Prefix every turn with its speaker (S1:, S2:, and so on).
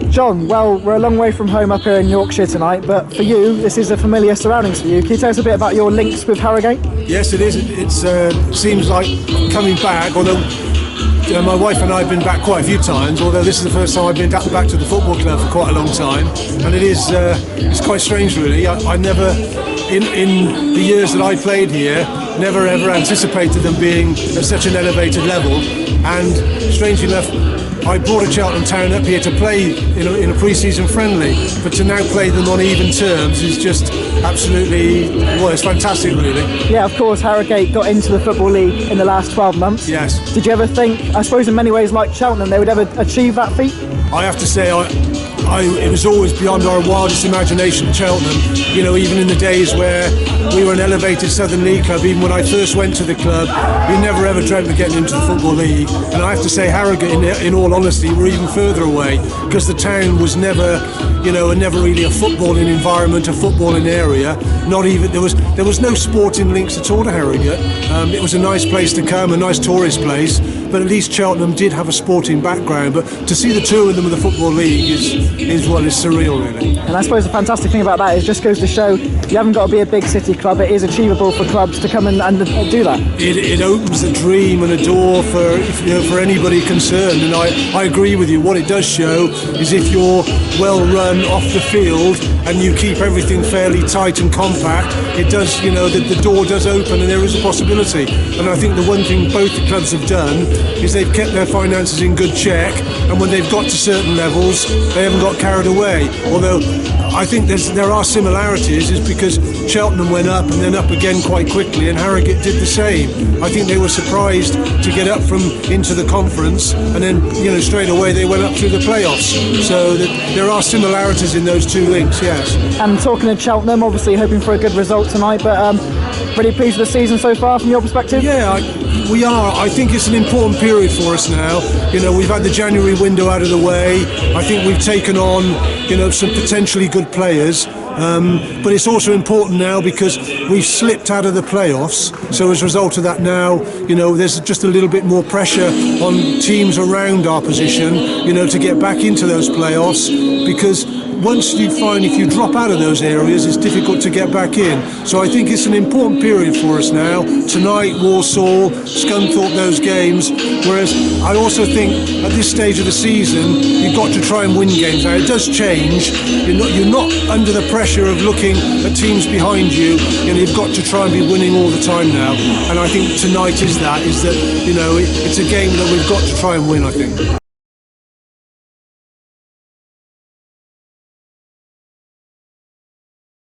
S1: John, well, we're a long way from home up here in Yorkshire tonight, but for you, this is a familiar surroundings for you. Can you tell us a bit about your links with Harrogate?
S2: Yes, it is. It seems like coming back, although my wife and I have been back quite a few times, although this is the first time I've been back to the football club for quite a long time, and it is it's quite strange really. I never, in the years that I played here, never ever anticipated them being at such an elevated level, and strangely enough, I brought a Cheltenham Town up here to play in a pre-season friendly, but to now play them on even terms is just absolutely, well, it's fantastic really.
S1: Yeah, of course, Harrogate got into the Football League in the last 12 months.
S2: Yes.
S1: Did you ever think, I suppose in many ways like Cheltenham, they would ever achieve that feat?
S2: I have to say, it was always beyond our wildest imagination at Cheltenham. You know, even in the days where we were an elevated Southern League club, even when I first went to the club, we never ever dreamt of getting into the Football League. And I have to say, Harrogate, in all honesty, were even further away, because the town was never, never really a footballing environment, a footballing area. Not even, there was no sporting links at all to Harrogate. It was a nice place to come, a nice tourist place, but at least Cheltenham did have a sporting background. But to see the two of them in the Football League is surreal really.
S1: And I suppose the fantastic thing about that is just goes to show you haven't got to be a big city club. It is achievable for clubs to come and do that.
S2: It opens a dream and a door for anybody concerned, and I agree with you. What it does show is if you're well run off the field and you keep everything fairly tight and compact, it does, the door does open and there is a possibility. And I think the one thing both the clubs have done is they've kept their finances in good check, and when they've got to certain levels, they haven't got carried away. Although I think there are similarities, is because Cheltenham went up and then up again quite quickly, and Harrogate did the same. I think they were surprised to get up from into the conference, and then straight away they went up through the playoffs. So there are similarities in those two links, yes.
S1: And talking of Cheltenham, obviously hoping for a good result tonight, but really pleased with the season so far from your perspective?
S2: Yeah, we are. I think it's an important period for us now. We've had the January window out of the way. I think we've taken on some potentially good players, but it's also important now because we've slipped out of the playoffs. So as a result of that now, there's just a little bit more pressure on teams around our position, to get back into those playoffs, because once you find if you drop out of those areas, it's difficult to get back in. So I think it's an important period for us now. Tonight, Walsall, Scunthorpe, those games. Whereas I also think at this stage of the season, you've got to try and win games. Now, it does change. You're not under the pressure of looking at teams behind you. You've got to try and be winning all the time now. And I think tonight is that it's a game that we've got to try and win, I think.